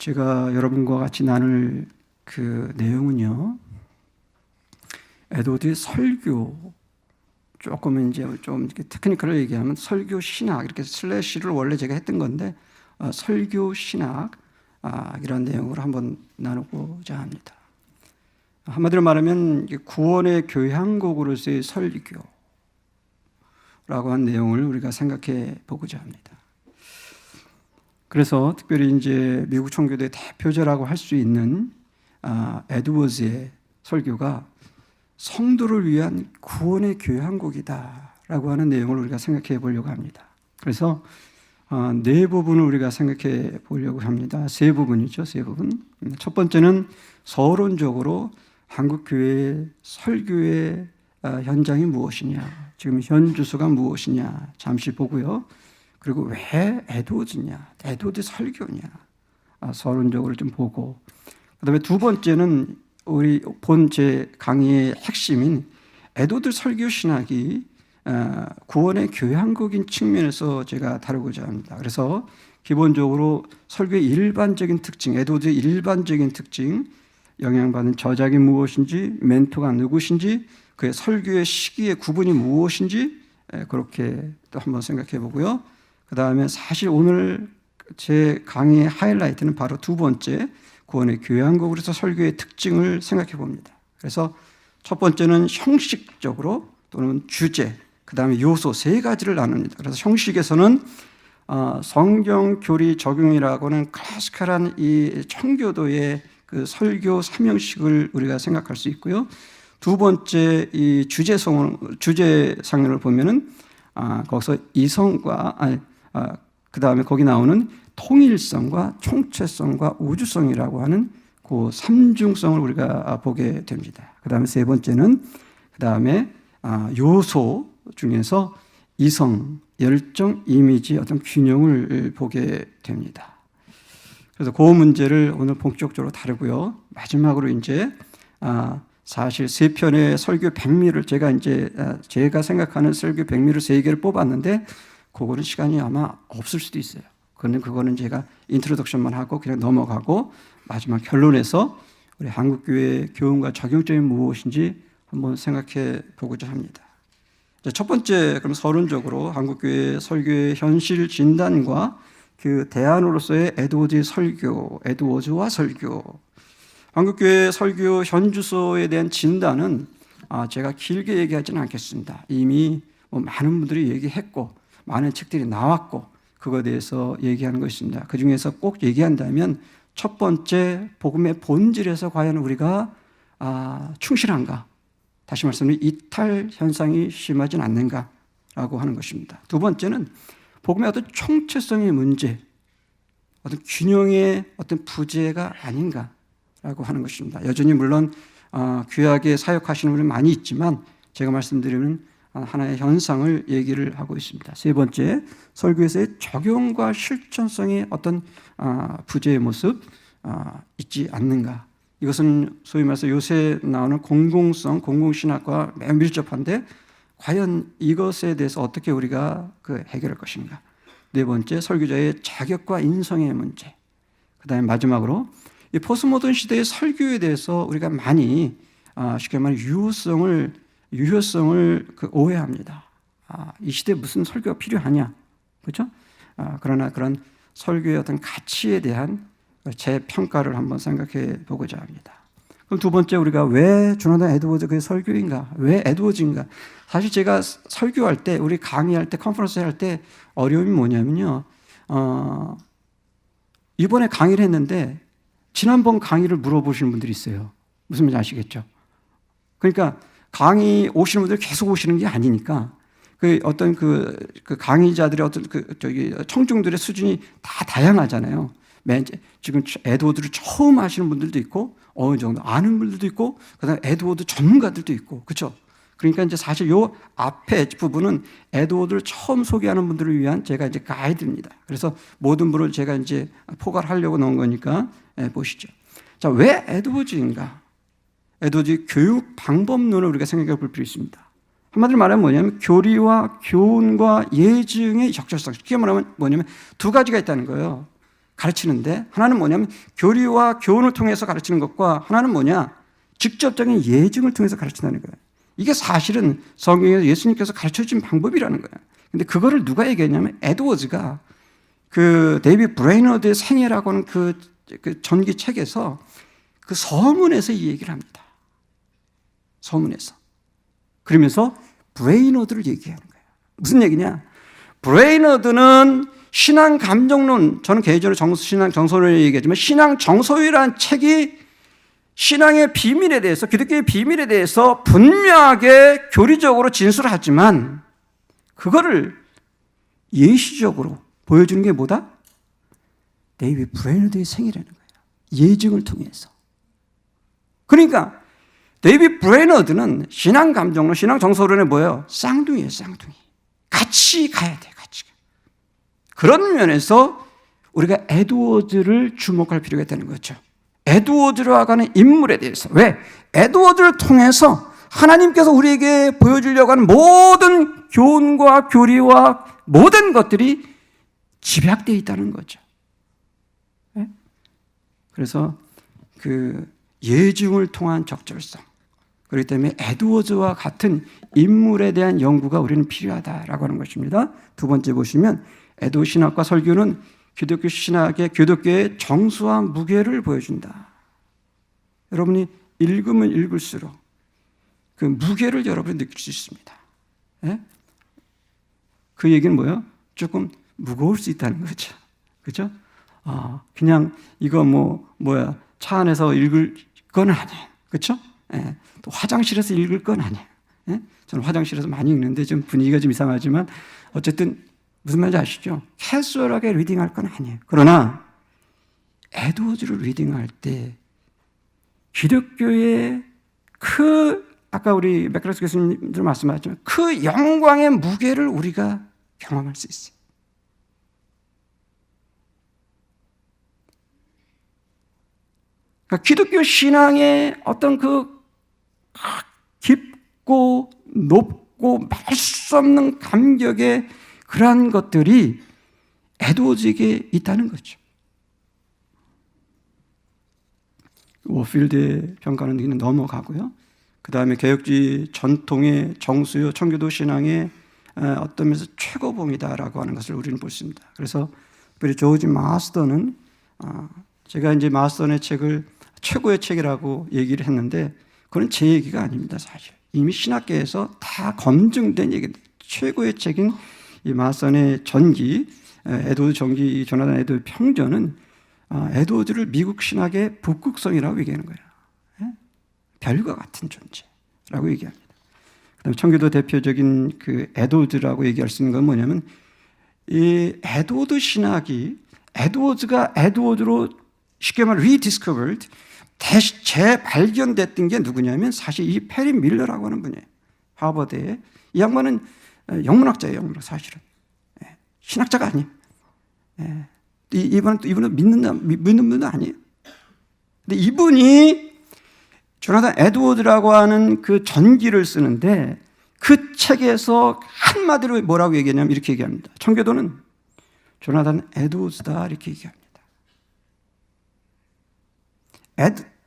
제가 여러분과 같이 나눌 그 내용은요, 에드워드의 설교, 조금 이제 좀 이렇게 테크니컬을 얘기하면 설교 신학, 이렇게 슬래시를 원래 제가 했던 건데, 설교 신학, 이런 내용으로 한번 나누고자 합니다. 한마디로 말하면 구원의 교향곡으로서의 설교라고 한 내용을 우리가 생각해 보고자 합니다. 그래서 특별히 이제 미국 청교도의 대표자라고 할 수 있는 에드워즈의 설교가 성도를 위한 구원의 교향곡이다라고 하는 내용을 우리가 생각해 보려고 합니다. 그래서 네 부분을 우리가 생각해 보려고 합니다. 세 부분이죠, 세 부분. 첫 번째는 서론적으로 한국 교회의 설교의 현장이 무엇이냐, 지금 현 주소가 무엇이냐 잠시 보고요. 그리고 왜 에드워즈냐, 에드워드 설교냐, 서론적으로 좀 보고, 그다음에 두 번째는 우리 본 제 강의의 핵심인 에드워드 설교 신학이 구원의 교향곡인 측면에서 제가 다루고자 합니다. 그래서 기본적으로 설교의 일반적인 특징, 에드워드의 일반적인 특징, 영향받은 저작이 무엇인지, 멘토가 누구신지, 그의 설교의 시기의 구분이 무엇인지, 그렇게 또 한번 생각해 보고요. 그 다음에 사실 오늘 제 강의의 하이라이트는 바로 두 번째, 구원의 교향곡으로서 설교의 특징을 생각해 봅니다. 그래서 첫 번째는 형식적으로 또는 주제, 그 다음에 요소 세 가지를 나눕니다. 그래서 형식에서는 성경 교리 적용이라고 하는 클래시컬한 이 청교도의 그 설교 삼형식을 우리가 생각할 수 있고요. 두 번째 이 주제상을 보면은 거기서 이성과 그 다음에 거기 나오는 통일성과 총체성과 우주성이라고 하는 그 삼중성을 우리가 보게 됩니다. 그 다음에 세 번째는 그 다음에 요소 중에서 이성, 열정, 이미지 어떤 균형을 보게 됩니다. 그래서 그 문제를 오늘 본격적으로 다루고요. 마지막으로 이제 사실 세 편의 설교 백미를 제가 생각하는 설교 백미를 세 개를 뽑았는데 그거는 시간이 아마 없을 수도 있어요. 그런데 그거는 제가 인트로덕션만 하고 그냥 넘어가고 마지막 결론에서 우리 한국교회의 교훈과 적용점이 무엇인지 한번 생각해 보고자 합니다. 첫 번째, 그럼 서론적으로 한국교회 설교의 현실 진단과 그 대안으로서의 에드워드의 설교, 에드워즈와 설교. 한국교회 설교 현주소에 대한 진단은 제가 길게 얘기하지는 않겠습니다. 이미 많은 분들이 얘기했고 많은 책들이 나왔고 그거에 대해서 얘기하는 것입니다. 그 중에서 꼭 얘기한다면 첫 번째, 복음의 본질에서 과연 우리가 충실한가? 다시 말씀드리면 이탈 현상이 심하진 않는가라고 하는 것입니다. 두 번째는 복음의 어떤 총체성의 문제, 어떤 균형의 어떤 부재가 아닌가라고 하는 것입니다. 여전히 물론 귀하게 사역하시는 분이 많이 있지만 제가 말씀드리는 하나의 현상을 얘기를 하고 있습니다. 세 번째, 설교에서의 적용과 실천성의 어떤 부재의 모습 있지 않는가. 이것은 소위 말해서 요새 나오는 공공성, 공공신학과 매우 밀접한데 과연 이것에 대해서 어떻게 우리가 해결할 것인가. 네 번째, 설교자의 자격과 인성의 문제. 그 다음에 마지막으로 이 포스모던 시대의 설교에 대해서 우리가 많이 쉽게 말해 유효성을 오해합니다. 이 시대에 무슨 설교가 필요하냐, 그렇죠? 그러나 그런 설교의 어떤 가치에 대한 재평가를 한번 생각해 보고자 합니다. 그럼 두 번째, 우리가 왜 조나단 에드워즈 그 설교인가? 왜 에드워즈인가? 사실 제가 설교할 때, 우리 강의할 때, 컨퍼런스 할 때 어려움이 뭐냐면요. 이번에 강의를 했는데 지난번 강의를 물어보시는 분들이 있어요. 무슨 말인지 아시겠죠? 그러니까 강의 오시는 분들 계속 오시는 게 아니니까 어떤 강의자들의 어떤 청중들의 수준이 다 다양하잖아요. 지금 에드워드를 처음 하시는 분들도 있고 어느 정도 아는 분들도 있고 그다음에 에드워드 전문가들도 있고 그렇죠. 그러니까 이제 사실 요 앞에 부분은 에드워드를 처음 소개하는 분들을 위한 제가 이제 가이드입니다. 그래서 모든 분을 제가 이제 포괄하려고 넣은 거니까 보시죠. 자, 왜 에드워즈인가? 에드워즈 교육 방법론을 우리가 생각해 볼 필요 있습니다. 한마디로 말하면 뭐냐면 교리와 교훈과 예증의 적절성. 쉽게 말하면 뭐냐면 두 가지가 있다는 거예요. 가르치는데 하나는 뭐냐면 교리와 교훈을 통해서 가르치는 것과 하나는 뭐냐? 직접적인 예증을 통해서 가르친다는 거예요. 이게 사실은 성경에서 예수님께서 가르쳐준 방법이라는 거예요. 근데 그거를 누가 얘기했냐면 에드워즈가 그 데이비드 브레이너드의 생애라고 하는 그 전기 책에서 그 서문에서 이 얘기를 합니다. 서문에서. 그러면서 브레이너드를 얘기하는 거예요. 무슨 얘기냐? 브레이너드는 신앙 감정론, 저는 개인적으로 신앙 정서론을 얘기하지만 신앙 정서이라는 책이 신앙의 비밀에 대해서, 기독교의 비밀에 대해서 분명하게 교리적으로 진술하지만 그거를 예시적으로 보여주는 게 뭐다? 데이비드 브레이너드의 생이라는 거예요. 예증을 통해서. 그러니까 데이비드 브레이너드는 신앙 감정론, 신앙 정서론에 뭐예요? 쌍둥이에요, 쌍둥이. 같이 가야 돼, 같이. 그런 면에서 우리가 에드워즈를 주목할 필요가 있다는 거죠. 에드워즈로 하는 인물에 대해서. 왜? 에드워즈를 통해서 하나님께서 우리에게 보여주려고 하는 모든 교훈과 교리와 모든 것들이 집약되어 있다는 거죠. 네? 그래서 그 예증을 통한 적절성, 그렇기 때문에 에드워즈와 같은 인물에 대한 연구가 우리는 필요하다라고 하는 것입니다. 두 번째 보시면 에드워즈 신학과 설교는 기독교 신학의 교독교의 정수와 무게를 보여준다. 여러분이 읽으면 읽을수록 그 무게를 여러분이 느낄 수 있습니다. 네? 그 얘기는 뭐예요? 조금 무거울 수 있다는 거죠. 그죠? 그냥 이거 차 안에서 읽을 건 아니에요. 그렇죠? 예. 또 화장실에서 읽을 건 아니에요. 예? 저는 화장실에서 많이 읽는데 좀 분위기가 좀 이상하지만 어쨌든 무슨 말인지 아시죠? 캐주얼하게 리딩할 건 아니에요. 그러나 에드워즈를 리딩할 때 기독교의 아까 우리 맥크라스 교수님들 말씀하셨지만 그 영광의 무게를 우리가 경험할 수 있어요. 그러니까 기독교 신앙의 어떤 그 깊고 높고 말 수 없는 감격의 그러한 것들이 에드워즈에게 있다는 거죠. 워필드의 평가는 여기는 넘어가고요. 그 다음에 개혁주의 전통의 정수요 청교도 신앙의 어떤 면에서 최고봉이다라고 하는 것을 우리는 볼 수 있습니다. 그래서 특별히 조지 마스터는 제가 이제 마스터의 책을 최고의 책이라고 얘기를 했는데 그건 제 얘기가 아닙니다. 사실 이미 신학계에서 다 검증된 얘기입니다. 최고의 책인 이 마스터의 전기, 에드워즈 전기, 조나단 에드워즈 평전은 에드워즈를 미국 신학의 북극성이라고 얘기하는 거예요. 별과 같은 존재라고 얘기합니다. 그다음에 청교도 대표적인 그 에드워즈라고 얘기할 수 있는 건 뭐냐면 이 에드워즈 신학이 에드워즈가 에드워즈로 쉽게 말해 rediscovered 재발견됐던 게 누구냐면 사실 이 페리 밀러라고 하는 분이에요. 하버드에 이 양반은 영문학자예요. 영문학 사실은 신학자가 아니에요. 이분은 믿는 분도 아니에요. 근데 이분이 조나단 에드워즈라고 하는 그 전기를 쓰는데 그 책에서 한마디로 뭐라고 얘기하냐면 이렇게 얘기합니다. 청교도는 조나단 에드워즈다 이렇게 얘기합니다.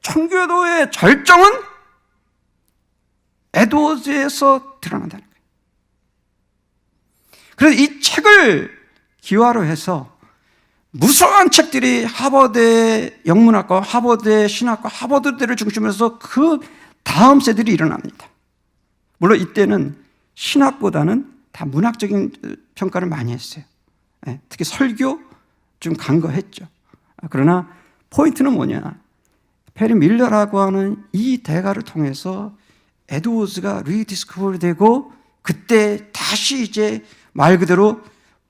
청교도의 절정은 에드워즈에서 드러난다는 거예요. 그래서 이 책을 기화로 해서 무수한 책들이 하버드의 영문학과, 하버드의 신학과, 하버드대를 중심으로 해서 그 다음 세들이 일어납니다. 물론 이때는 신학보다는 다 문학적인 평가를 많이 했어요. 특히 설교 좀 간과했죠. 그러나 포인트는 뭐냐? 페리 밀러라고 하는 이 대가를 통해서 에드워즈가 리디스커버리 되고 그때 다시 이제 말 그대로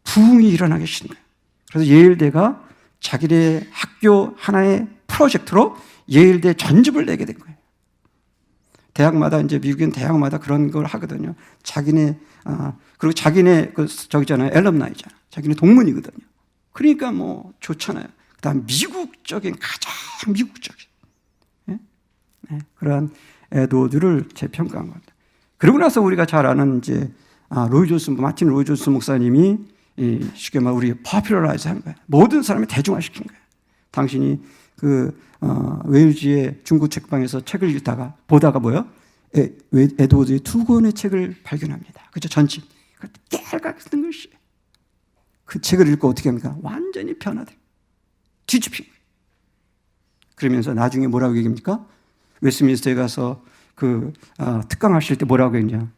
부흥이 일어나기 시작해요. 그래서 예일대가 자기네 학교 하나의 프로젝트로 예일대 전집을 내게 된 거예요. 대학마다 이제 미국인 대학마다 그런 걸 하거든요. 그리고 자기네 엘럼나이잖아. 자기네 동문이거든요. 그러니까 뭐 좋잖아요. 그다음 미국적인 가장 미국적인 그러한 에드워즈를 재평가한 겁니다. 그러고 나서 우리가 잘 아는 이제 마틴 로이 존스 목사님이 쉽게 말 우리 포퓰러라이즈 한 거예요. 모든 사람이 대중화시킨 거예요. 당신이 웨일즈의 중고 책방에서 책을 읽다가 보다가 뭐요? 에드워즈의 2권의 책을 발견합니다. 그죠? 전집. 깨알같은 것이. 그 책을 읽고 어떻게 합니까? 완전히 변화돼. 뒤집힌 거예요. 그러면서 나중에 뭐라고 얘기합니까? 웨스트민스터에 가서 특강하실 때 뭐라고 했냐?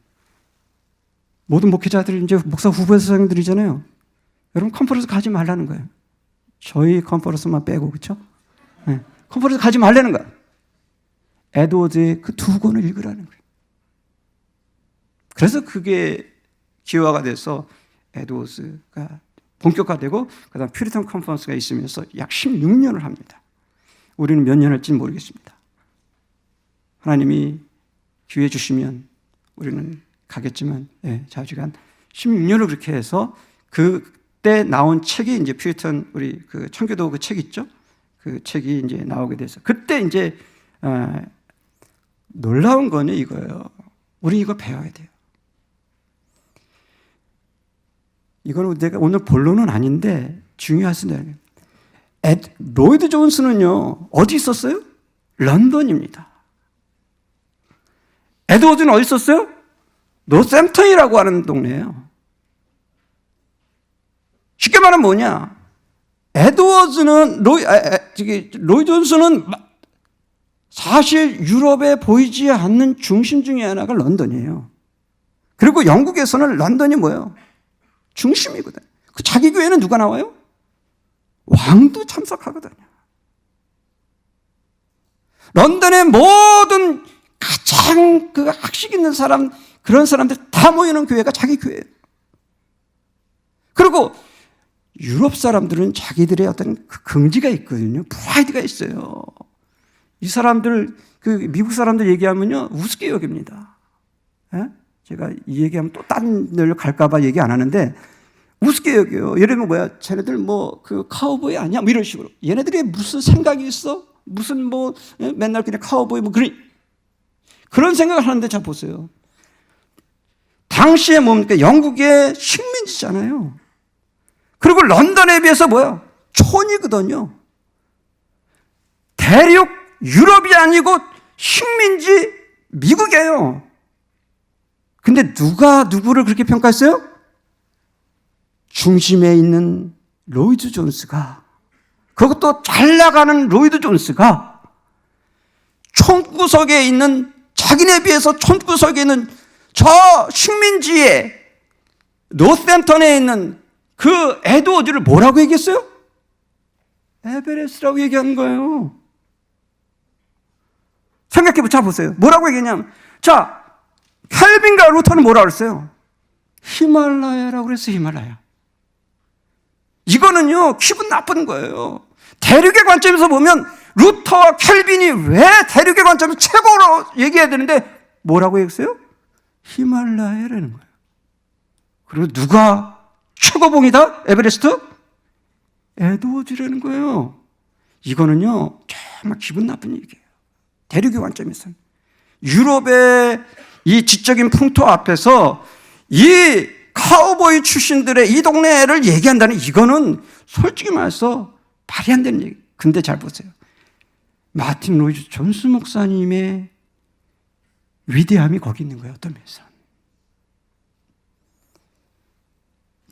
모든 목회자들이 이제 목사 후보사장들이잖아요. 여러분 컨퍼런스 가지 말라는 거예요. 저희 컨퍼런스만 빼고 그렇죠? 네. 컨퍼런스 가지 말라는 거야. 에드워즈의 그 2권을 읽으라는 거예요. 그래서 그게 기화가 돼서 에드워즈가 본격화되고 그다음 퓨리턴 컨퍼런스가 있으면서 약 16년을 합니다. 우리는 몇 년 할지는 모르겠습니다. 하나님이 기회 주시면 우리는 가겠지만 자주간 16년을 그렇게 해서 그때 나온 책이 이제 퓨리턴 우리 그 청교도 그 책 있죠? 그 책이 이제 나오게 돼서 그때 이제 놀라운 거는 이거예요. 우리 이거 배워야 돼요. 이거는 내가 오늘 본론은 아닌데 중요하습니다. 로이드 존스는요 어디 있었어요? 런던입니다. 에드워즈는 어디 있었어요? 노샘턴이라고 하는 동네예요. 쉽게 말하면 뭐냐? 에드워즈는 로이드 존스는 사실 유럽에 보이지 않는 중심 중에 하나가 런던이에요. 그리고 영국에서는 런던이 뭐예요? 중심이거든요. 그 자기 교회는 누가 나와요? 왕도 참석하거든요. 런던의 모든 가장 그 학식 있는 사람, 그런 사람들 다 모이는 교회가 자기 교회예요. 그리고 유럽 사람들은 자기들의 어떤 그 긍지가 있거든요. 프라이드가 있어요. 이 사람들, 그 미국 사람들 얘기하면요, 우습게 여깁니다. 예? 제가 이 얘기하면 또 딴 데로 갈까봐 얘기 안 하는데, 우습게 여겨요. 예를 들면 뭐야? 쟤네들 그 카우보이 아니야? 뭐 이런 식으로. 얘네들이 무슨 생각이 있어? 무슨 맨날 그냥 카우보이 그런 생각을 하는데 자 보세요. 당시에 뭡니까? 영국의 식민지잖아요. 그리고 런던에 비해서 뭐야? 촌이거든요. 대륙 유럽이 아니고 식민지 미국이에요. 근데 누가 누구를 그렇게 평가했어요? 중심에 있는 로이드 존스가, 그것도 잘 나가는 로이드 존스가 촌구석에 있는, 자기네 비해서 촌구석에 있는 저 식민지에 노샘턴에 있는 그 에드워즈를 뭐라고 얘기했어요? 에베레스트라고 얘기한 거예요. 생각해 보세요. 뭐라고 얘기했냐면, 자, 켈빈과 루터는 뭐라고 그랬어요? 히말라야라고 그랬어요. 히말라야. 이거는요, 기분 나쁜 거예요. 대륙의 관점에서 보면 루터와 켈빈이 왜 대륙의 관점에서 최고로 얘기해야 되는데 뭐라고 얘기했어요? 히말라야라는 거예요. 그리고 누가 최고봉이다? 에베레스트? 에드워즈라는 거예요. 이거는요, 정말 기분 나쁜 얘기예요. 대륙의 관점에서는. 유럽의 이 지적인 풍토 앞에서 이 카우보이 출신들의 이 동네를 얘기한다는, 이거는 솔직히 말해서 말이 안 되는 얘기. 근데 잘 보세요. 마틴 로이드 존스 목사님의 위대함이 거기 있는 거예요. 어떤 면에서.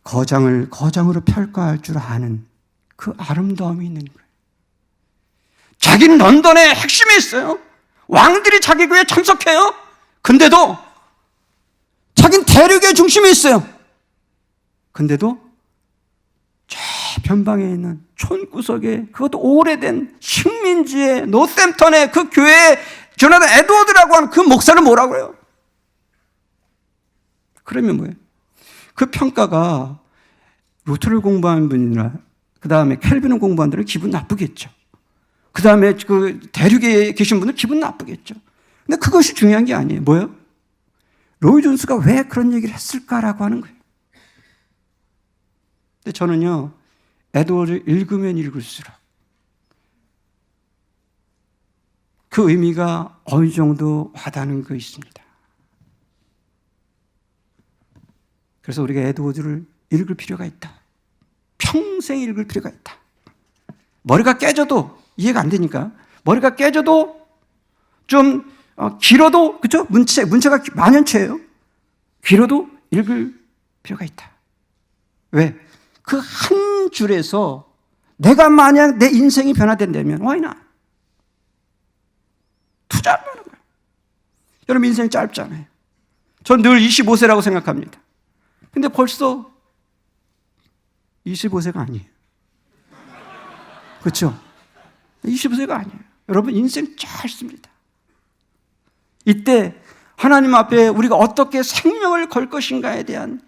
거장을 거장으로 평가할 줄 아는 그 아름다움이 있는 거예요. 자기는 런던의 핵심에 있어요. 왕들이 자기 교회에 참석해요. 근데도 자기는 대륙의 중심에 있어요. 근데도 저 변방에 있는 촌구석에, 그것도 오래된 식민지의 노샘턴의 그 교회에 조나단 에드워드라고 하는 그 목사를 뭐라고 해요? 그러면 뭐예요? 그 평가가 루터를 공부한 분이나 그 다음에 켈빈을 공부한 분들은 기분 나쁘겠죠. 그 다음에 그 대륙에 계신 분은 기분 나쁘겠죠. 근데 그것이 중요한 게 아니에요. 뭐예요? 로이드 존스가 왜 그런 얘기를 했을까라고 하는 거예요. 근데 저는요, 에드워드 읽으면 읽을수록 그 의미가 어느 정도 와닿는 거 있습니다. 그래서 우리가 에드워드를 읽을 필요가 있다. 평생 읽을 필요가 있다. 머리가 깨져도 이해가 안 되니까 머리가 깨져도 좀 길어도 그렇죠? 문체가 만연체예요. 길어도 읽을 필요가 있다. 왜? 그 한 줄에서 내가 만약 내 인생이 변화된다면 why not? 투자를 하는 거예요. 여러분 인생 짧잖아요. 전 늘 25세라고 생각합니다. 근데 벌써 25세가 아니에요. 그렇죠? 25세가 아니에요. 여러분 인생 짧습니다. 이때 하나님 앞에 우리가 어떻게 생명을 걸 것인가에 대한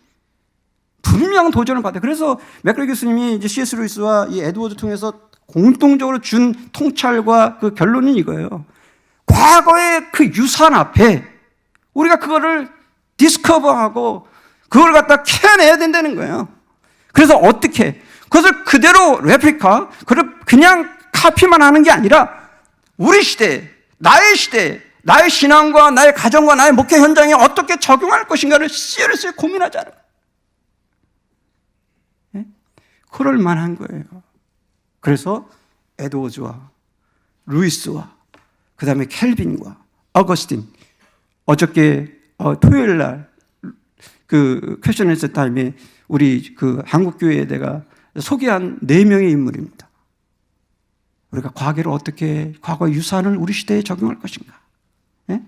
분명 도전을 받아요. 그래서 맥클리 교수님이 이제 C.S. 루이스와 이 에드워즈 통해서 공통적으로 준 통찰과 그 결론은 이거예요. 과거의 그 유산 앞에 우리가 그거를 디스커버하고 그걸 갖다 캐내야 된다는 거예요. 그래서 어떻게 그것을 그대로 레플리카, 그냥 카피만 하는 게 아니라 우리 시대, 나의 시대, 나의 신앙과 나의 가정과 나의 목회 현장에 어떻게 적용할 것인가를 시리어스하게 고민하자는 거예요. 네? 그럴 만한 거예요. 그래서 에드워즈와 루이스와 그 다음에 켈빈과 어거스틴, 어저께 토요일 날 그 퀘션 앤서 타임에 우리 그 한국교회에 내가 소개한 4명의 인물입니다. 우리가 과거를 어떻게, 과거의 유산을 우리 시대에 적용할 것인가. 네?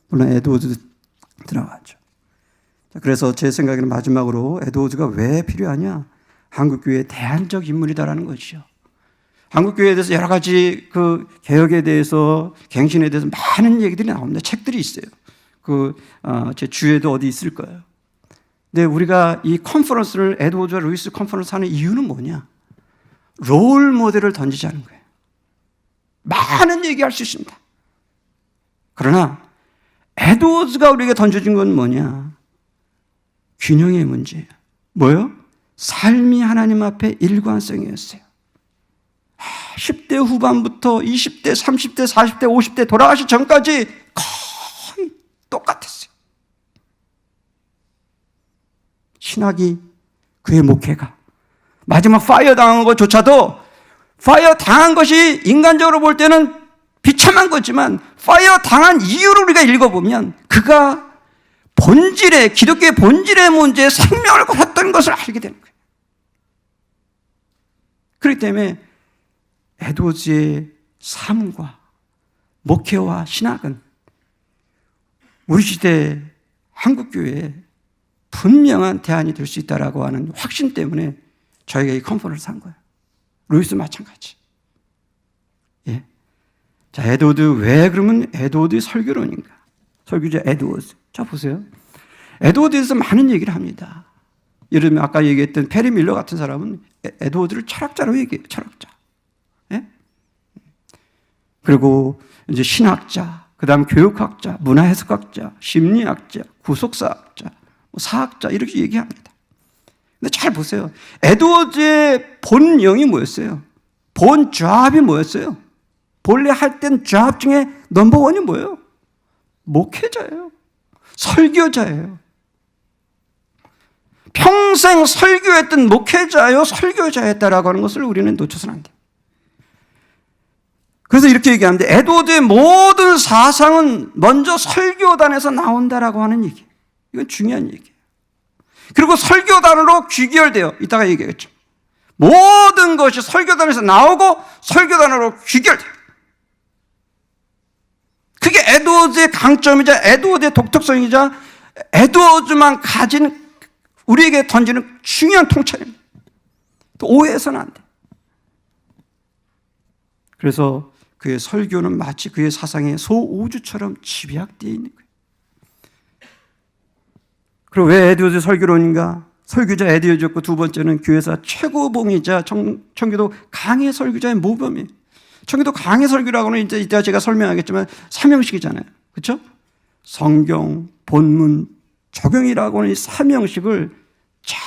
물론 에드워즈도 들어가죠. 그래서 제 생각에는 마지막으로 에드워즈가 왜 필요하냐? 한국교회의 대안적 인물이다라는 것이죠. 한국교회에 대해서 여러 가지 그 개혁에 대해서, 갱신에 대해서 많은 얘기들이 나옵니다. 책들이 있어요. 제 주에도 어디 있을 거예요. 근데 우리가 이 컨퍼런스를, 에드워즈와 루이스 컨퍼런스 하는 이유는 뭐냐? 롤 모델을 던지자는 거예요. 많은 얘기할 수 있습니다. 그러나 에드워즈가 우리에게 던져준 건 뭐냐? 균형의 문제예요. 뭐요? 삶이 하나님 앞에 일관성이었어요. 10대 후반부터 20대, 30대, 40대, 50대 돌아가기 전까지 거의 똑같았어요. 신학이, 그의 목회가. 마지막 파이어 당한 것조차도, 파이어 당한 것이 인간적으로 볼 때는 비참한 거지만 파이어 당한 이유를 우리가 읽어보면 그가 본질의, 기독교의 본질의 문제에 생명을 걸었던 것을 알게 되는 거예요. 그렇기 때문에 에드워즈의 삶과 목회와 신학은 우리 시대 한국교회에 분명한 대안이 될 수 있다라고 하는 확신 때문에 저희가 이 컨퍼런스를 한 거예요. 루이스 마찬가지. 예. 자, 에드워드, 왜 그러면 에드워드의 설교론인가? 설교자 에드워드. 자, 보세요. 에드워드에서 많은 얘기를 합니다. 예를 들면 아까 얘기했던 페리 밀러 같은 사람은 에드워드를 철학자로 얘기해요. 철학자. 예? 그리고 이제 신학자, 그 다음 교육학자, 문화해석학자, 심리학자, 구속사학자, 사학자 이렇게 얘기합니다. 근데 잘 보세요. 에드워즈의 본영이 뭐였어요? 본 잡이 뭐였어요? 본래 할 땐 잡 중에 넘버원이 뭐예요? 목회자예요. 설교자예요. 평생 설교했던 목회자요, 설교자였다라고 하는 것을 우리는 놓쳐서는 안 돼요. 그래서 이렇게 얘기하는데 에드워드의 모든 사상은 먼저 설교단에서 나온다라고 하는 얘기예요. 이건 중요한 얘기예요. 그리고 설교단으로 귀결돼요. 이따가 얘기하겠죠. 모든 것이 설교단에서 나오고 설교단으로 귀결돼요. 그게 에드워즈의 강점이자 에드워즈의 독특성이자 에드워즈만 가진 우리에게 던지는 중요한 통찰입니다. 또 오해해서는 안 돼. 그래서 그의 설교는 마치 그의 사상의 소우주처럼 집약되어 있는 거예요. 그리고 왜 에드워즈 설교론인가? 설교자 에드워즈였고 두 번째는 교회사 최고봉이자 청교도 강해 설교자의 모범이에요. 청교도 강해 설교라고는 이제 이따 제가 설명하겠지만 삼형식이잖아요. 그렇죠? 성경, 본문, 적용이라고 하는 이 삼형식을 잘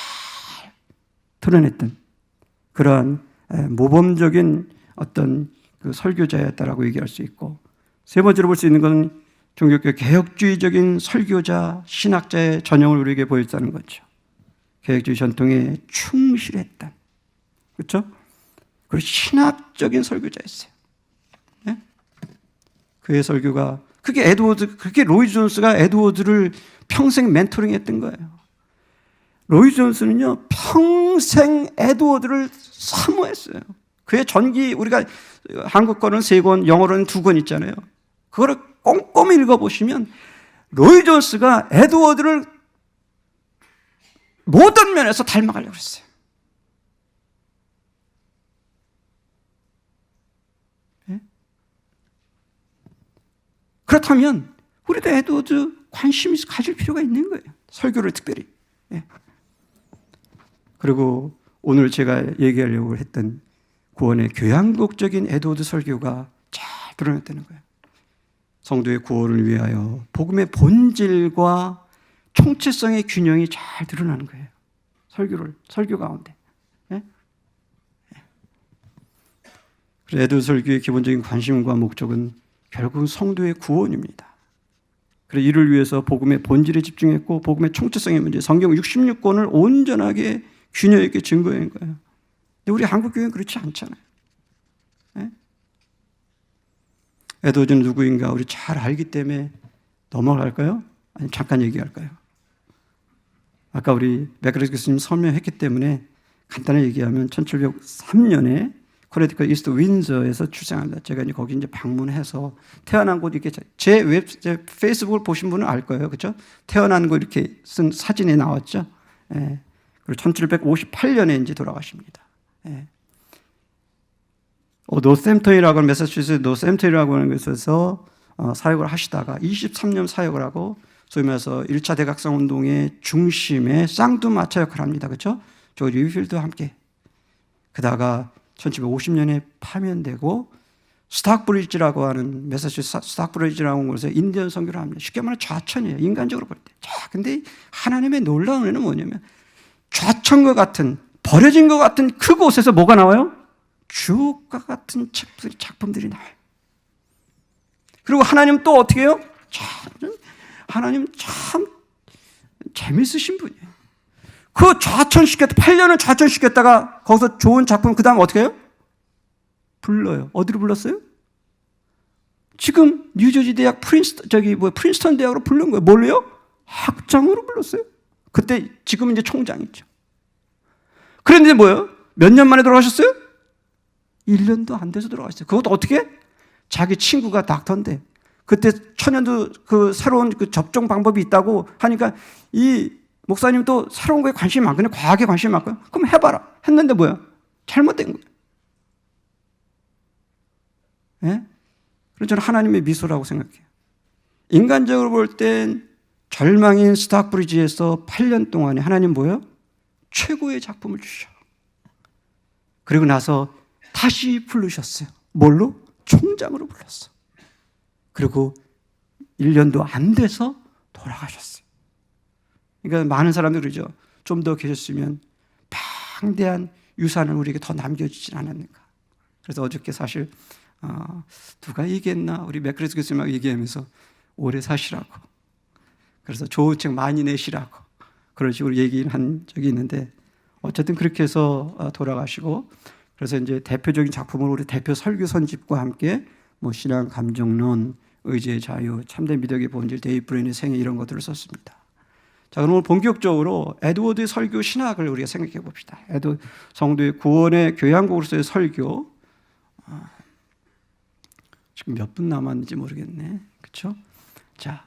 드러냈던 그러한 모범적인 어떤 그 설교자였다라고 얘기할 수 있고, 세 번째로 볼 수 있는 것은 종교교 개혁주의적인 설교자, 신학자의 전형을 우리에게 보였다는 거죠. 개혁주의 전통에 충실했던, 그렇죠? 그리고 신학적인 설교자였어요. 네? 그의 설교가 그게 로이드 존스가 에드워드를 평생 멘토링했던 거예요. 로이드 존스는요 평생 에드워드를 사모했어요. 그의 전기, 우리가 한국 거는 3권, 영어로는 2권 있잖아요. 그거를 꼼꼼히 읽어보시면 로이드 존스가 에드워드를 모든 면에서 닮아가려고 했어요. 네? 그렇다면 우리도 에드워드 관심 가질 필요가 있는 거예요. 설교를 특별히. 네. 그리고 오늘 제가 얘기하려고 했던 구원의 교양국적인 에드워드 설교가 잘 드러났다는 거예요. 성도의 구원을 위하여 복음의 본질과 총체성의 균형이 잘 드러나는 거예요. 설교 가운데. 네? 그래서 에드워드 설교의 기본적인 관심과 목적은 결국은 성도의 구원입니다. 그래서 이를 위해서 복음의 본질에 집중했고 복음의 총체성의 문제, 성경 66권을 온전하게 균형 있게 증거한 거예요. 근데 우리 한국 교회는 그렇지 않잖아요. 네? 에드워드는 누구인가 우리 잘 알기 때문에 넘어갈까요? 아니면 잠깐 얘기할까요? 아까 우리 맥그레스 교수님 설명했기 때문에 간단히 얘기하면 1703년에 코네티컷 이스트 윈저에서 출생합니다. 제가 이제 거기 이제 방문해서 태어난 곳 이렇게 제 페이스북을 보신 분은 알 거예요, 그렇죠? 태어난 곳 이렇게 쓴 사진이 나왔죠. 예. 그리고 1758년에 이제 돌아가십니다. 예. 노샘턴이라고 하는 매사추세츠 노샘턴이라고 하는 곳에서 사역을 하시다가 23년 사역을 하고 소위 말해서 1차 대각성 운동의 중심에 쌍두마차 역할을 합니다. 그렇죠? 조지 위필드와 함께. 그다가 1750년에 파면되고 스탁브리지라고 하는 매사추세츠 스탁브리지라고 하는 곳에 인디언 선교를 합니다. 쉽게 말하면 좌천이에요. 인간적으로 볼 때. 자, 근데 하나님의 놀라운 은혜는 뭐냐면 좌천과 같은 버려진 것 같은 그곳에서 뭐가 나와요? 주옥과 같은 작품들이 나와요. 그리고 하나님 또 어떻게 해요? 하나님 참 재밌으신 분이에요. 그 좌천시켰다, 8년을 좌천시켰다가 거기서 좋은 작품 그 다음 어떻게 해요? 불러요. 어디로 불렀어요? 지금 뉴저지 대학 프린스턴 대학으로 부른 거예요. 뭘로요? 학장으로 불렀어요. 그때 지금 이제 총장이죠. 그런데 뭐예요? 몇 년 만에 돌아가셨어요? 1년도 안 돼서 돌아가셨어요. 그것도 어떻게? 자기 친구가 닥터인데 그때 천연두 그 새로운 그 접종 방법이 있다고 하니까 이 목사님 또 새로운 거에 관심이 많거든요. 과학에 관심이 많거든요. 그럼 해봐라. 했는데 뭐야? 잘못된 거예요. 예? 그래서 저는 하나님의 미소라고 생각해요. 인간적으로 볼 땐 절망인 스탁브리지에서 8년 동안에 하나님 뭐예요? 최고의 작품을 주셔. 그리고 나서 다시 부르셨어요. 뭘로? 총장으로 불렀어. 그리고 1년도 안 돼서 돌아가셨어요. 그러니까 많은 사람들이 그러죠. 좀 더 계셨으면 방대한 유산을 우리에게 더 남겨주진 않았는가. 그래서 어저께 사실 누가 얘기했나? 우리 맥그레스 교수님하고 얘기하면서 오래 사시라고. 그래서 좋은 책 많이 내시라고. 그런 식으로 얘기를 한 적이 있는데 어쨌든 그렇게 해서 돌아가시고 그래서 이제 대표적인 작품으로 우리 대표 설교 선집과 함께 뭐 신앙 감정론, 의지의 자유, 참된 미덕의 본질, 데이브 브레인의 생애 이런 것들을 썼습니다. 자, 그럼 오늘 본격적으로 에드워드의 설교 신학을 우리가 생각해 봅시다. 성도의 구원의 교양국으로서의 설교. 지금 몇 분 남았는지 모르겠네. 그렇죠? 자,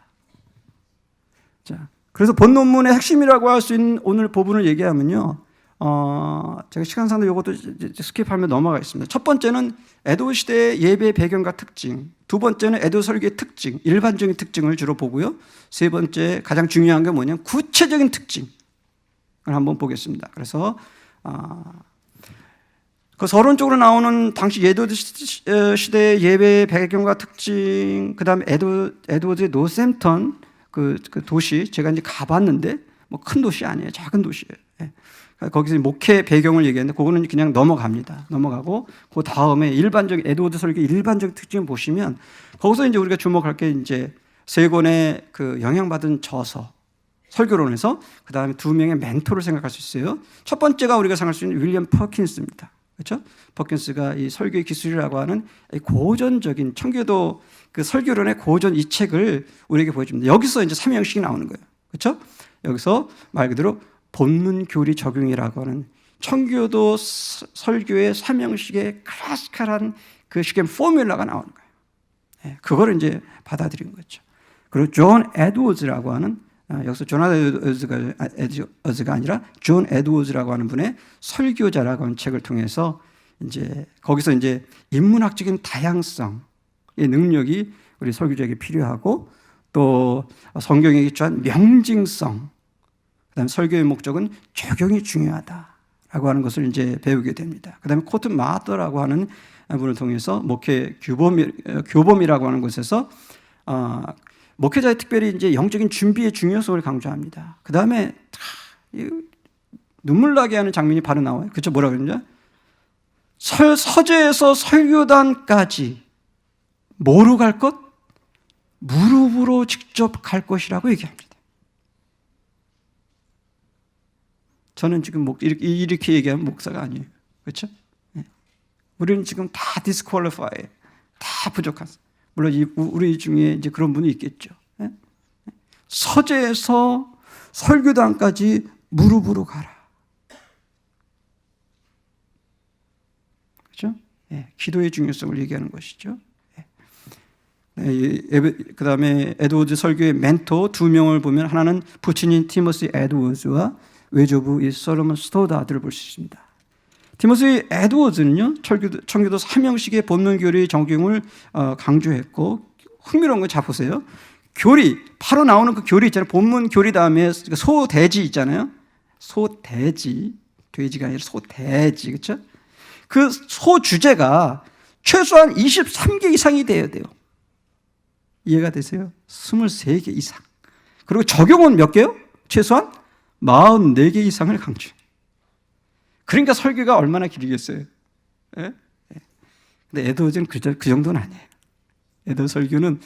그래서 본 논문의 핵심이라고 할 수 있는 오늘 부분을 얘기하면요. 제가 시간상도 이것도 스킵하면 넘어가겠습니다. 첫 번째는 에드워드 시대의 예배 배경과 특징, 두 번째는 에드워드 설교의 특징, 일반적인 특징을 주로 보고요. 세 번째 가장 중요한 게 뭐냐면 구체적인 특징을 한번 보겠습니다. 그래서 그 서론적으로 나오는 당시 에드워드 시대의 예배 배경과 특징, 그 다음에 에드워드의 노샘턴 그 도시 제가 이제 가봤는데 뭐 큰 도시 아니에요. 작은 도시예요. 예. 거기서 목회 배경을 얘기했는데 그거는 그냥 넘어갑니다. 넘어가고 그 다음에 일반적인 에드워드 설교 일반적인 특징을 보시면 거기서 이제 우리가 주목할 게 이제 세 권의 그 영향받은 저서 설교론에서. 그 다음에 두 명의 멘토를 생각할 수 있어요. 첫 번째가 우리가 생각할 수 있는 윌리엄 퍼킨스입니다. 그렇죠? 퍼킨스가 이 설교의 기술이라고 하는 고전적인 청교도 그 설교론의 고전 이 책을 우리에게 보여줍니다. 여기서 이제 삼형식이 나오는 거예요. 그렇죠? 여기서 말 그대로 본문 교리 적용이라고 하는 청교도 설교의 삼형식의 클래시컬한 그 식의 포뮬러가 나오는 거예요. 네, 그거를 이제 받아들인 거죠. 그리고 존 에드워즈라고 하는 여기서 존 에드워즈가 아니라 존 에드워즈라고 하는 분의 설교자라고 하는 책을 통해서 이제 거기서 이제 인문학적인 다양성의 능력이 우리 설교자에게 필요하고 또 성경에 기초한 명징성, 그다음에 설교의 목적은 적용이 중요하다라고 하는 것을 이제 배우게 됩니다. 그다음에 코트 마더라고 하는 분을 통해서 목회 교범이라고 하는 곳에서 목회자의 특별히 이제 영적인 준비의 중요성을 강조합니다. 그 다음에 눈물 나게 하는 장면이 바로 나와요. 그쵸? 뭐라 그러냐? 서재에서 설교단까지 뭐로 갈 것? 무릎으로 직접 갈 것이라고 얘기합니다. 저는 지금 이렇게 얘기하면 목사가 아니에요. 그렇죠? 네. 우리는 지금 다 디스퀄리파이에 다 부족한. 물론 우리 중에 이제 그런 분이 있겠죠. 네? 서재에서 설교단까지 무릎으로 가라. 그렇죠? 네. 기도의 중요성을 얘기하는 것이죠. 네, 그 다음에 에드워즈 설교의 멘토 두 명을 보면 하나는 부친인 티머시 에드워즈와 외조부 이 솔로몬 스토다드를 볼 수 있습니다. 티머시 에드워즈는요, 청교도 삼형식의 본문교리 적용을 강조했고, 흥미로운 거 잘 보세요. 교리, 바로 나오는 그 교리 있잖아요. 본문교리 다음에 소돼지 있잖아요. 소돼지, 돼지가 아니라 소돼지, 그렇죠? 그 소 주제가 최소한 23개 이상이 돼야 돼요. 이해가 되세요? 23개 이상. 그리고 적용은 몇 개요? 최소한 44개 이상을 강조해요. 그러니까 설교가 얼마나 길겠어요? 예? 근데 에드워즈는 그 정도는 아니에요. 에드워즈 설교는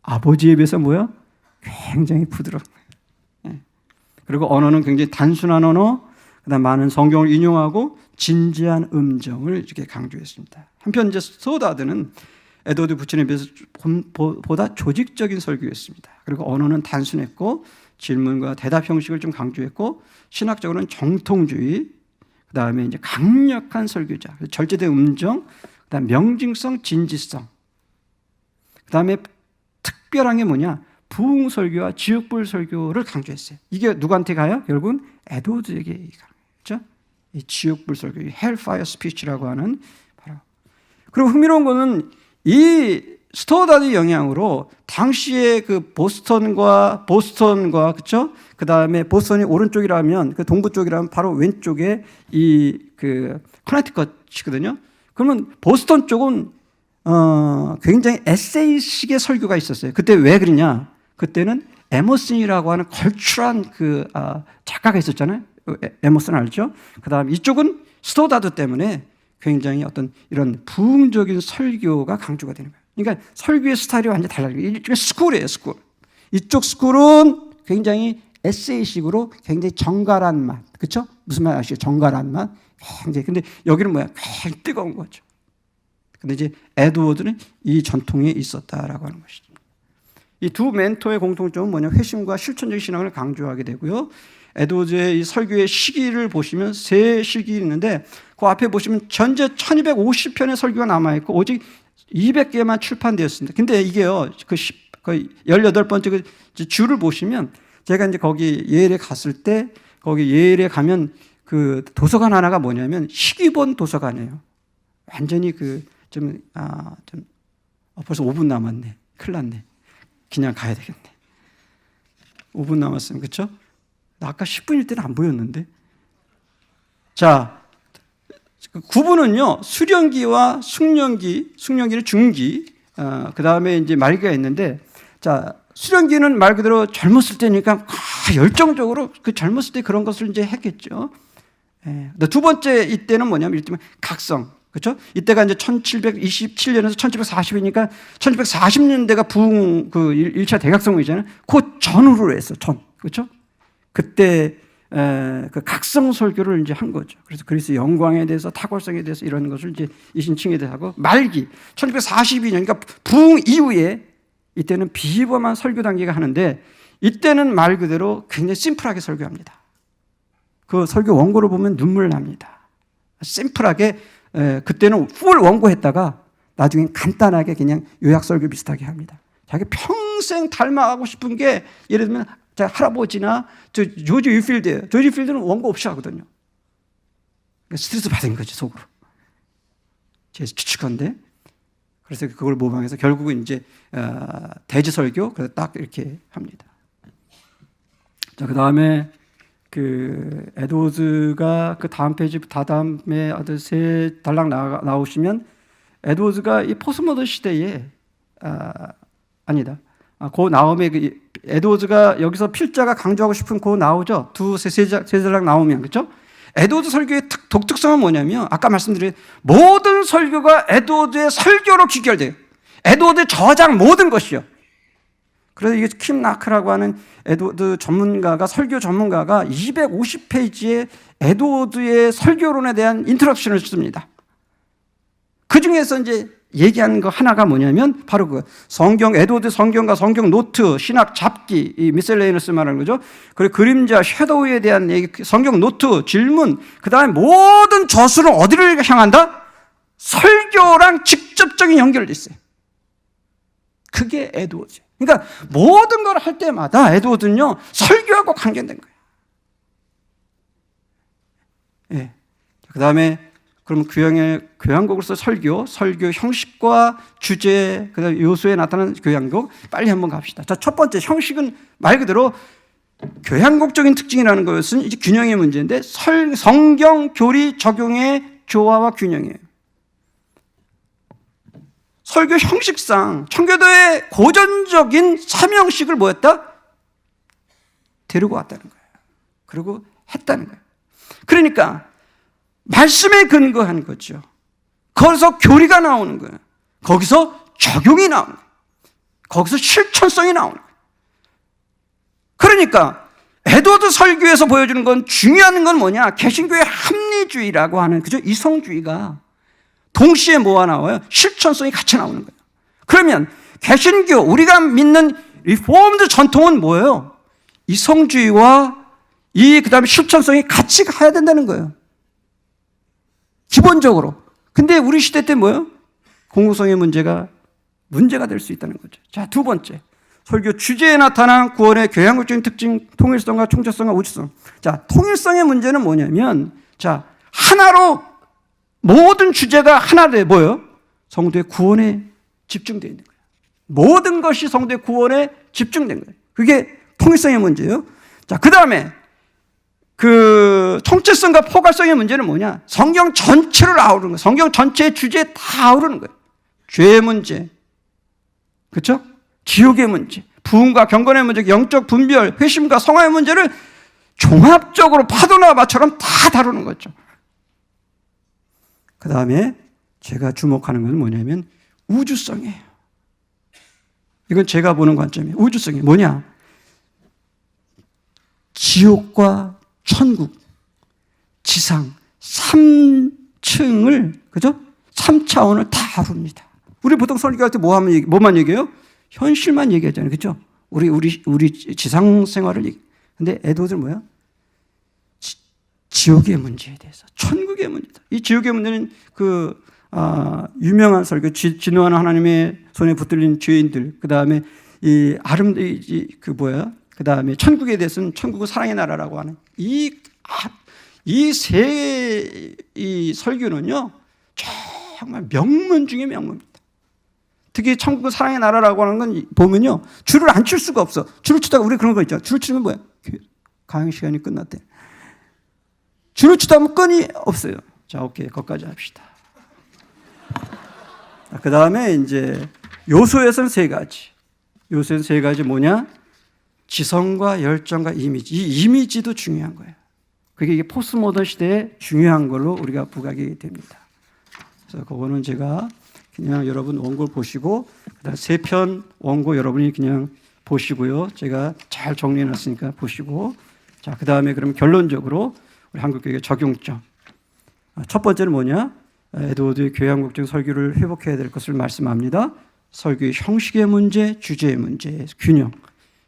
아버지에 비해서 뭐야? 굉장히 부드러운 거예요. 예. 그리고 언어는 굉장히 단순한 언어, 그다음 많은 성경을 인용하고 진지한 음정을 이렇게 강조했습니다. 한편 이제 소다드는 에드워드 부친에 비해서 보다 조직적인 설교였습니다. 그리고 언어는 단순했고 질문과 대답 형식을 좀 강조했고 신학적으로는 정통주의, 그 다음에 이제 강력한 설교자, 절제된 음정, 그 다음 명징성, 진지성, 그 다음에 특별한 게 뭐냐? 부흥 설교와 지역불 설교를 강조했어요. 이게 누구한테 가요? 결국은 에드워드에게 가는 거죠. 그렇죠? 이 지역불 설교, 헬파이어 스피치라고 하는 바로. 그리고 흥미로운 거는 이 스토다드 영향으로 당시에 그 보스턴과 그렇죠? 그 다음에 보스턴이 오른쪽이라면 그 동부 쪽이라면 바로 왼쪽에 이 그 커네티컷이거든요. 그러면 보스턴 쪽은 굉장히 에세이식의 설교가 있었어요. 그때 왜 그러냐? 그때는 에머슨이라고 하는 걸출한 그 작가가 있었잖아요. 에머슨 알죠? 그 다음 이쪽은 스토다드 때문에 굉장히 어떤 이런 부흥적인 설교가 강조가 되는 거예요. 그러니까 설교의 스타일이 완전히 달라요. 이쪽은 스쿨이에요, 스쿨. 이쪽 스쿨은 굉장히 에세이식으로 굉장히 정갈한 맛. 그렇죠? 무슨 말 아시죠? 정갈한 맛. 굉장히. 근데 여기는 뭐야? 굉장히 뜨거운 거죠. 근데 이제 에드워드는 이 전통에 있었다라고 하는 것이죠. 이 두 멘토의 공통점은 뭐냐? 회심과 실천적인 신앙을 강조하게 되고요. 에드워즈의 이 설교의 시기를 보시면 세 시기 있는데 그 앞에 보시면 전체 1250편의 설교가 남아있고 오직 200개만 출판되었습니다. 근데 이게요, 그 18번째 그 줄을 보시면 제가 이제 거기 예일에 갔을 때 거기 예일에 가면 그 도서관 하나가 뭐냐면 희귀본 도서관이에요. 완전히 벌써 5분 남았네. 큰일 났네. 그냥 가야 되겠네. 5분 남았으면, 그렇죠? 아까 10분일 때는 안 보였는데. 자, 9분은요, 수령기와 숙련기는 중기, 그 다음에 이제 말기가 있는데, 자, 수령기는 말 그대로 젊었을 때니까 열정적으로 그 젊었을 때 그런 것을 이제 했겠죠. 두 번째 이때는 뭐냐면, 이를테면 각성. 그렇죠? 이때가 이제 1727년에서 1740이니까 1740년대가 부흥 그 1차 대각성이잖아요. 그 전후로 했어. 그렇죠? 그때 그 각성 설교를 이제 한 거죠. 그래서 그리스도의 영광에 대해서, 탁월성에 대해서 이런 것을 이제 이신칭에 대해서 하고, 말기 1942년, 그러니까 부흥 이후에 이때는 비범한 설교 단계가 하는데, 이때는 말 그대로 굉장히 심플하게 설교합니다. 그 설교 원고를 보면 눈물 납니다. 심플하게, 그때는 풀 원고했다가 나중엔 간단하게 그냥 요약 설교 비슷하게 합니다. 자기 평생 닮아가고 싶은 게, 예를 들면 제 할아버지나 조지 위필드예요. 조지 위필드는 원고 없이 하거든요. 스트레스 받은 거지, 속으로. 제 추측한데. 그래서 그걸 모방해서 결국은 이제 대지 설교, 그래서 딱 이렇게 합니다. 자, 그 다음에 그 에드워즈가 그 다음 페이지, 다음에 세 달락 나오시면, 에드워즈가 이 포스모던 시대에 아니다. 그 나오면 그 에드워즈가 여기서 필자가 강조하고 싶은 그 나오죠. 세 달락 나오면, 그렇죠? 에드워즈 설교의 독특성은 뭐냐면, 아까 말씀드린 모든 설교가 에드워즈의 설교로 귀결돼요. 에드워즈의 저작 모든 것이요. 그래서 이게 킴 나크라고 하는 에드워드 전문가가, 설교 전문가가 250페이지에 에드워드의 설교론에 대한 인트로덕션을 씁니다. 그 중에서 이제 얘기하는 거 하나가 뭐냐면 바로 그 성경, 에드워드 성경과 성경 노트, 신학 잡기, 이 미셀레이너스 말하는 거죠. 그리고 그림자, 섀도우에 대한 얘기, 성경 노트, 질문, 그 다음에 모든 저술은 어디를 향한다? 설교랑 직접적인 연결이 있어요. 그게 에드워드. 그러니까 모든 걸 할 때마다 에드워드는요, 설교하고 관계된 거예요. 예. 그 다음에 그럼 교향곡으로서 설교 형식과 주제, 그 다음에 요소에 나타나는 교향곡, 빨리 한번 갑시다. 자, 첫 번째, 형식은 말 그대로 교향곡적인 특징이라는 것은 이제 균형의 문제인데, 성경 교리 적용의 조화와 균형이에요. 설교 형식상 청교도의 고전적인 사명식을 뭐였다? 데리고 왔다는 거예요. 그리고 했다는 거예요. 그러니까 말씀에 근거한 거죠. 거기서 교리가 나오는 거예요. 거기서 적용이 나오는 거예요. 거기서 실천성이 나오는 거예요. 그러니까 에드워드 설교에서 보여주는 건, 중요한 건 뭐냐? 개신교의 합리주의라고 하는, 그죠? 이성주의가 동시에 뭐가 나와요? 실천성이 같이 나오는 거예요. 그러면 개신교, 우리가 믿는 리포먼드 전통은 뭐예요? 이성주의와 그다음에 실천성이 같이 가야 된다는 거예요. 기본적으로. 근데 우리 시대 때 뭐예요? 공공성의 문제가 될 수 있다는 거죠. 자, 두 번째. 설교 주제에 나타난 구원의 교향곡적인 특징, 통일성과 총체성과 우주성. 자, 통일성의 문제는 뭐냐면, 자, 하나로 모든 주제가 하나로 뭐예요? 성도의 구원에 집중되어 있는 거예요. 모든 것이 성도의 구원에 집중된 거예요. 그게 통일성의 문제예요. 자, 그 다음에 그 총체성과 포괄성의 문제는 뭐냐? 성경 전체를 아우르는 거예요. 성경 전체의 주제에 다 아우르는 거예요. 죄의 문제, 그렇죠? 지옥의 문제, 부흥과 경건의 문제, 영적 분별, 회심과 성화의 문제를 종합적으로 파도나바처럼 다 다루는 거죠. 그 다음에 제가 주목하는 건 뭐냐면 우주성이에요. 이건 제가 보는 관점이에요. 우주성이 뭐냐? 지옥과 천국, 지상 3층을, 그죠? 3차원을 다 다룹니다. 우리 보통 설교할 때 뭐만 얘기해요? 현실만 얘기하잖아요. 그죠? 우리 지상 생활을 얘기. 근데 에드워드는 뭐야? 지옥의 문제에 대해서, 천국의 문제다. 이 지옥의 문제는 유명한 설교, 진노하는 하나님의 손에 붙들린 죄인들, 그 다음에 그 다음에 천국에 대해서는 천국은 사랑의 나라라고 하는 이 설교는요, 정말 명문 중에 명문입니다. 특히 천국은 사랑의 나라라고 하는 건 보면요, 줄을 안 칠 수가 없어. 줄을 치다가 우리 그런 거 있죠. 줄을 치면 뭐야? 강의 시간이 끝났대. 줄을 치다 보면 끈이 없어요. 자, 오케이. 거기까지 합시다. 그 다음에 이제 요소에서는 세 가지. 요소에서는 세 가지 뭐냐? 지성과 열정과 이미지. 이 이미지도 중요한 거예요. 그게 이게 포스트모던 시대에 중요한 걸로 우리가 부각이 됩니다. 그래서 그거는 제가 그냥 여러분 원고를 보시고, 그다음 세 편 원고 여러분이 그냥 보시고요. 제가 잘 정리해놨으니까 보시고. 자, 그 다음에 그럼 결론적으로 우리 한국교회 적용점. 첫 번째는 뭐냐? 에드워드의 교양국적 설교를 회복해야 될 것을 말씀합니다. 설교의 형식의 문제, 주제의 문제, 균형.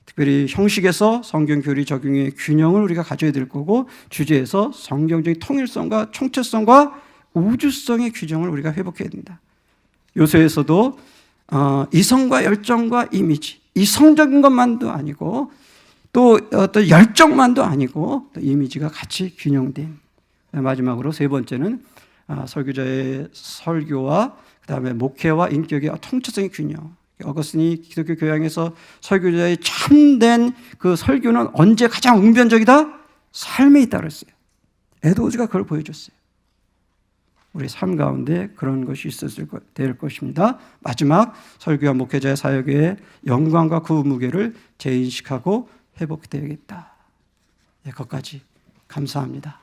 특별히 형식에서 성경 교리 적용의 균형을 우리가 가져야 될 거고, 주제에서 성경적인 통일성과 총체성과 우주성의 규정을 우리가 회복해야 된다. 요소에서도 이성과 열정과 이미지, 이성적인 것만도 아니고 또 어떤 열정만도 아니고 또 이미지가 같이 균형된. 마지막으로 세 번째는 설교자의 설교와 그 다음에 목회와 인격의 통체성의 균형. 어거스틴이 기독교 교양에서 설교자의 참된 그 설교는 언제 가장 웅변적이다? 삶에 있다 그랬어요. 에드워즈가 그걸 보여줬어요. 우리 삶 가운데 그런 것이 될 것입니다. 마지막, 설교와 목회자의 사역의 영광과 그 무게를 재인식하고 회복되어야겠다. 네, 거기까지 감사합니다.